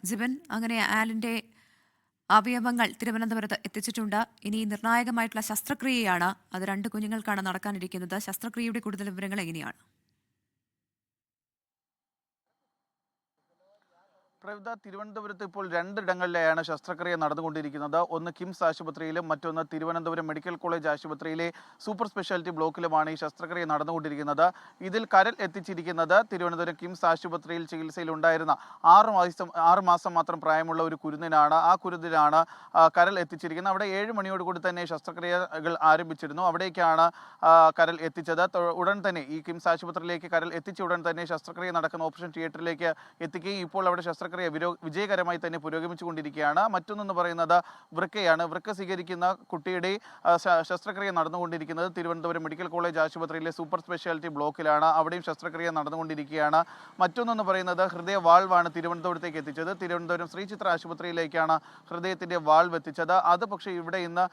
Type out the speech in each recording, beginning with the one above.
ജിബൻ, അങ്ങനെ ആലിന്റെ അവയവങ്ങൾ തിരുവനന്തപുരത്ത് എത്തിച്ചിട്ടുണ്ട്. ഇനി നിർണായകമായിട്ടുള്ള ശസ്ത്രക്രിയയാണ്. അത് 2 കുഞ്ഞുങ്ങൾക്കാണ് നടക്കാനിരിക്കുന്നത്. ശസ്ത്രക്രിയയുടെ കൂടുതൽ വിവരങ്ങൾ എങ്ങനെയാണ്? തിരുവനന്തപുരത്ത് ഇപ്പോൾ 2 ഇടങ്ങളിലെയാണ് ശസ്ത്രക്രിയ നടന്നുകൊണ്ടിരിക്കുന്നത്. ഒന്ന് കിംസ് ആശുപത്രിയിലും മറ്റൊന്ന് തിരുവനന്തപുരം മെഡിക്കൽ കോളേജ് ആശുപത്രിയിലെ സൂപ്പർ സ്പെഷ്യാലിറ്റി ബ്ലോക്കിലുമാണ് ഈ ശസ്ത്രക്രിയ നടന്നുകൊണ്ടിരിക്കുന്നത്. ഇതിൽ കരൾ എത്തിച്ചിരിക്കുന്നത് തിരുവനന്തപുരം കിംസ് ആശുപത്രിയിൽ ചികിത്സയിലുണ്ടായിരുന്ന 6 മാസം മാത്രം പ്രായമുള്ള ഒരു കുരുന്നിനാണ്. ആ കുരുന്നിനാണ് കരൾ എത്തിച്ചിരിക്കുന്നത്. അവിടെ 7 മണിയോടുകൂടി തന്നെ ശസ്ത്രക്രിയകൾ ആരംഭിച്ചിരുന്നു. അവിടേക്കാണ് കരൾ എത്തിച്ചത്. ഉടൻ തന്നെ ഈ കിംസ് ആശുപത്രിയിലേക്ക് കരൾ എത്തിച്ച ഉടൻ തന്നെ ശസ്ത്രക്രിയ നടക്കുന്ന ഓപ്പറേഷൻ തിയേറ്ററിലേക്ക് എത്തിക്കുകയും ഇപ്പോൾ അവിടെ ശസ്ത്രക്രിയ വിജയകരമായി തന്നെ പുരോഗമിച്ചുകൊണ്ടിരിക്കുകയാണ്. മറ്റൊന്നെന്ന് പറയുന്നത് വൃക്കയാണ്. വൃക്ക സ്വീകരിക്കുന്ന കുട്ടിയുടെ ശസ്ത്രക്രിയ നടന്നുകൊണ്ടിരിക്കുന്നത് തിരുവനന്തപുരം മെഡിക്കൽ കോളേജ് ആശുപത്രിയിലെ സൂപ്പർ സ്പെഷ്യാലിറ്റി ബ്ലോക്കിലാണ്. അവിടെയും ശസ്ത്രക്രിയ നടന്നുകൊണ്ടിരിക്കുകയാണ്. മറ്റൊന്നെന്ന് പറയുന്നത് ഹൃദയ വാൾവാണ് തിരുവനന്തപുരത്തേക്ക് എത്തിച്ചത്. തിരുവനന്തപുരം ശ്രീചിത്ര ആശുപത്രിയിലേക്കാണ് ഹൃദയത്തിന്റെ വാൾവ് എത്തിച്ചത്. അത് പക്ഷേ ഇവിടെ ഇന്ന്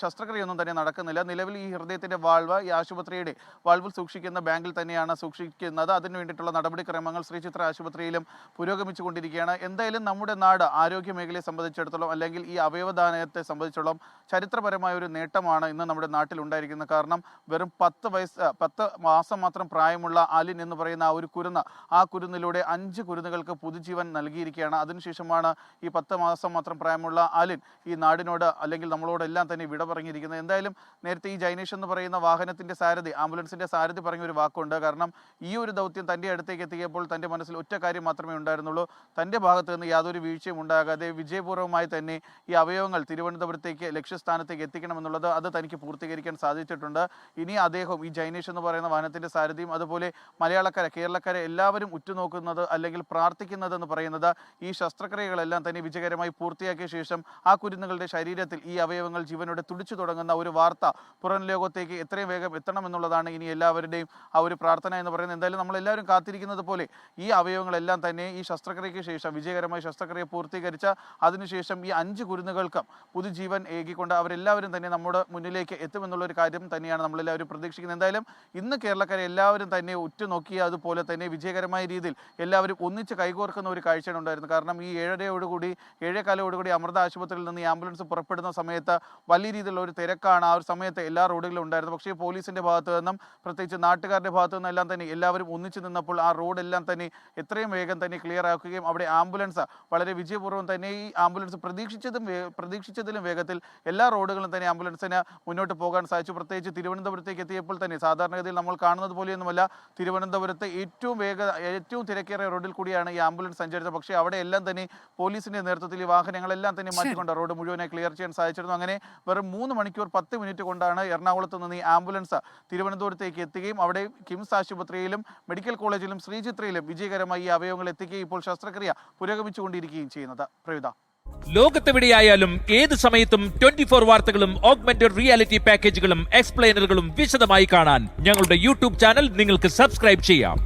ശസ്ത്രക്രിയയൊന്നും തന്നെ നടക്കുന്നില്ല. നിലവിൽ ഈ ഹൃദയത്തിന്റെ വാൾവ് ഈ ആശുപത്രിയുടെ വാൾവിൽ സൂക്ഷിക്കുന്ന ബാങ്കിൽ തന്നെയാണ് സൂക്ഷിക്കുന്നത്. അതിനു വേണ്ടിയിട്ടുള്ള നടപടിക്രമങ്ങൾ ശ്രീചിത്ര ആശുപത്രിയിലും പുരോഗമിച്ചുകൊണ്ടിരിക്കുകയാണ്. എന്തായാലും നമ്മുടെ നാട് ആരോഗ്യ മേഖലയെ സംബന്ധിച്ചിടത്തോളം അല്ലെങ്കിൽ ഈ അവയവദാനത്തെ സംബന്ധിച്ചിടത്തോളം ചരിത്രപരമായ ഒരു നേട്ടമാണ് ഇന്ന് നമ്മുടെ നാട്ടിൽ ഉണ്ടായിരിക്കുന്നത്. കാരണം വെറും 10 മാസം മാത്രം പ്രായമുള്ള ആലിൻ എന്ന് പറയുന്ന ആ കുരുന്നിലൂടെ 5 കുരുന്നുകൾക്ക് പുതുജീവൻ നൽകിയിരിക്കുകയാണ്. അതിനുശേഷമാണ് ഈ 10 മാസം മാത്രം പ്രായമുള്ള ആലിൻ ഈ നാടിനോട് അല്ലെങ്കിൽ നമ്മളോടെല്ലാം തന്നെ വിട പറഞ്ഞിരിക്കുന്നത്. എന്തായാലും നേരത്തെ ഈ ജൈനേഷ് എന്ന് പറയുന്ന വാഹനത്തിന്റെ സാരഥി, ആംബുലൻസിന്റെ സാരഥി പറഞ്ഞൊരു വാക്കുണ്ട്. കാരണം ഈ ഒരു ദൗത്യം തന്റെ അടുത്തേക്ക് എത്തിയപ്പോൾ തന്റെ മനസ്സിൽ ഒറ്റ കാര്യം മാത്രമേ ഉണ്ടായിരുന്നുള്ളൂ. തൻ്റെ ഭാഗത്ത് നിന്ന് യാതൊരു വീഴ്ചയും ഉണ്ടാകാതെ വിജയപൂർവ്വമായി തന്നെ ഈ അവയവങ്ങൾ തിരുവനന്തപുരത്തേക്ക് ലക്ഷ്യസ്ഥാനത്തേക്ക് എത്തിക്കണമെന്നുള്ളത് അത് തനിക്ക് പൂർത്തീകരിക്കാൻ സാധിച്ചിട്ടുണ്ട്. ഇനി അദ്ദേഹം ഈ ജൈനേഷ് എന്ന് പറയുന്ന വാഹനത്തിൻ്റെ സാരഥിയും അതുപോലെ കേരളക്കാരെ എല്ലാവരും ഉറ്റുനോക്കുന്നത് അല്ലെങ്കിൽ പ്രാർത്ഥിക്കുന്നതെന്ന് പറയുന്നത് ഈ ശസ്ത്രക്രിയകളെല്ലാം തന്നെ വിജയകരമായി പൂർത്തിയാക്കിയ ശേഷം ആ കുരുന്നുകളുടെ ശരീരത്തിൽ ഈ അവയവങ്ങൾ ജീവനോടെ തുടിച്ചു തുടങ്ങുന്ന ഒരു വാർത്ത പുറം ലോകത്തേക്ക് എത്രയും വേഗം എത്തണമെന്നുള്ളതാണ് ഇനി എല്ലാവരുടെയും ആ ഒരു പ്രാർത്ഥന എന്ന് പറയുന്നത്. എന്തായാലും നമ്മളെല്ലാവരും കാത്തിരിക്കുന്നത് പോലെ ഈ അവയവങ്ങളെല്ലാം തന്നെ ഈ ശസ്ത്രക്രിയയ്ക്ക് ശേഷം വിജയകരമായി ശസ്ത്രക്രിയ പൂർത്തീകരിച്ച അതിനുശേഷം ഈ 5 കുരുന്നുകൾക്കും പുതുജീവൻ ഏകിക്കൊണ്ട് അവരെല്ലാവരും തന്നെ നമ്മുടെ മുന്നിലേക്ക് എത്തുമെന്നുള്ളൊരു കാര്യം തന്നെയാണ് നമ്മളെല്ലാവരും പ്രതീക്ഷിക്കുന്നത്. എന്തായാലും ഇന്ന് കേരളക്കാരെ എല്ലാവരും തന്നെ ഉറ്റുനോക്കിയ അതുപോലെ തന്നെ വിജയകരമായ രീതിയിൽ എല്ലാവരും ഒന്നിച്ച് കൈകോർക്കുന്ന ഒരു കാഴ്ചയാണ് ഉണ്ടായിരുന്നത്. കാരണം ഈ 7:15 അമൃത ആശുപത്രിയിൽ നിന്ന് ഈ ആംബുലൻസ് പുറപ്പെടുന്ന സമയത്ത് വലിയ രീതിയിലുള്ള ഒരു തിരക്കാണ് ആ ഒരു സമയത്ത് എല്ലാ റോഡുകളിലും ഉണ്ടായിരുന്നത്. പക്ഷേ പോലീസിന്റെ ഭാഗത്തു നിന്നും പ്രത്യേകിച്ച് നാട്ടുകാരുടെ ഭാഗത്തു നിന്നും എല്ലാം തന്നെ എല്ലാവരും ഒന്നിച്ചു നിന്നപ്പോൾ ആ റോഡെല്ലാം തന്നെ എത്രയും വേഗം തന്നെ ക്ലിയർ ആക്കുകയും അവിടെ ആംബുലൻസ് വളരെ വിജയപൂർവ്വം തന്നെ ഈ ആംബുലൻസ് പ്രതീക്ഷിച്ചതിലും വേഗത്തിൽ എല്ലാ റോഡുകളും തന്നെ ആംബുലൻസിന് മുന്നോട്ട് പോകാൻ സാധിച്ചു. പ്രത്യേകിച്ച് തിരുവനന്തപുരത്തേക്ക് എത്തിയപ്പോൾ തന്നെ സാധാരണഗതിയിൽ നമ്മൾ കാണുന്നത് പോലെയൊന്നുമല്ല, തിരുവനന്തപുരത്ത് ഏറ്റവും തിരക്കേറിയ റോഡിൽ കൂടിയാണ് ഈ ആംബുലൻസ് സഞ്ചരിച്ചത്. പക്ഷേ അവിടെ എല്ലാം തന്നെ പോലീസിന്റെ നേതൃത്വത്തിൽ ഈ വാഹനങ്ങളെല്ലാം തന്നെ മാറ്റിക്കൊണ്ട് റോഡ് മുഴുവനായി ക്ലിയർ ചെയ്യാൻ സാധിച്ചിരുന്നു. അങ്ങനെ വെറും 3 മണിക്കൂർ 10 മിനിറ്റ് കൊണ്ടാണ് എറണാകുളത്ത് നിന്ന് ഈ ആംബുലൻസ് തിരുവനന്തപുരത്തേക്ക് എത്തുകയും അവിടെ കിംസ് ആശുപത്രിയിലും മെഡിക്കൽ കോളേജിലും ശ്രീചിത്രയിലും വിജയകരമായി ഈ അവയവങ്ങൾ എത്തിക്കുകയും ഇപ്പോൾ ശസ്ത്രക്രിയ പുരോഗമിച്ചുകൊണ്ടിരിക്കുകയും ചെയ്യുന്നത്. പ്രവിത, ലോകത്തെവിടെയായാലും ഏത് സമയത്തും 24 വാർത്തകളും ഓഗ്മെന്റഡ് റിയാലിറ്റി പാക്കേജുകളും എക്സ്പ്ലെയിനറുകളും വിശദമായി കാണാൻ ഞങ്ങളുടെ യൂട്യൂബ് ചാനൽ നിങ്ങൾക്ക് സബ്സ്ക്രൈബ് ചെയ്യാം.